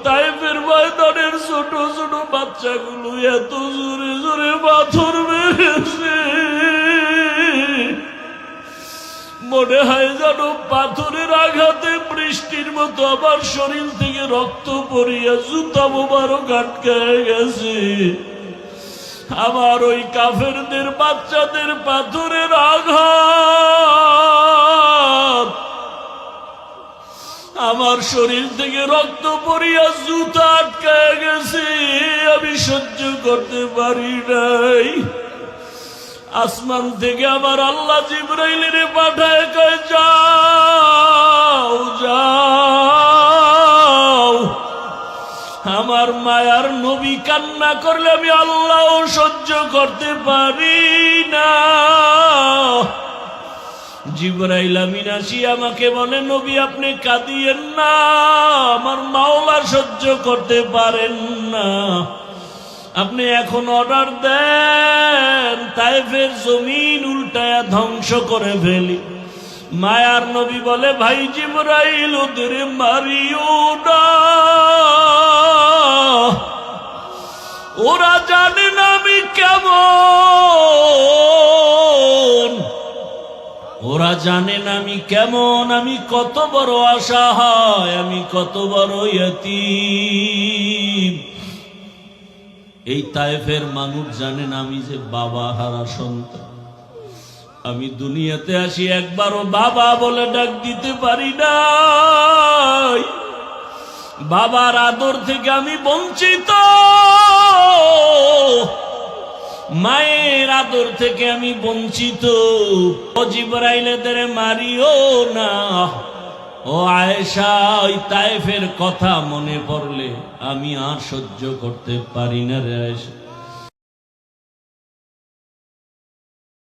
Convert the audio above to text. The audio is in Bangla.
তায়েফের ময়দানের ছোট ছোট বাচ্চাগুলো এত জোরে জোরে পাথর মেরেছে, মনে হয় যেন পাথরের আঘাতে বৃষ্টির মতো আমার শরীর থেকে রক্ত পড়িয়া জুতা মোবারক আটকায় গেছে। আমার ওই কাফেরদের বাচ্চাদের পাথরের আঘাত আমার শরীর থেকে রক্ত পড়িয়া জুতা আটকায় গেছে, আমি সহ্য করতে পারি নাই। আসমান থেকে আমার আল্লাহ জিবরাইলের পাঠায় কয়, যাও যাও, আমার মায়ার নবী কান্না করলে আমি আল্লাহ সহ্য করতে পারি না। জিবরাইল আমিন আসি আমাকে বলে, নবী আপনি কাঁদিয়েন না, আমার মাওলা সহ্য করতে পারেন না, আপনি এখন অর্ডার দেন তায়েফের জমিন উল্টায়া ধ্বংস করে ফেলি। মায়ার নবী বলে, ভাই জিবরাইল ওদের মারিও না, ওরা জানে না আমি কেমন, ওরা জানে না আমি কেমন, আমি কত বড় অসহায়, আমি কত বড় ইয়তীম। এই তায়েফের মানুষ জানেন আমি যে বাবা হারা সন্তান। আমি দুনিয়াতে আসি একবারও বাবা বলে ডাক দিতে পারি নাই, বাবার আদর থেকে আমি বঞ্চিত, মায়ের আদর থেকে আমি বঞ্চিত। ও জিবরাইল এদের মারিও না। ও আয়েশা, ওই তায়েফের কথা মনে পড়লে আমি আর সহ্য করতে পারি না রে আয়েশা।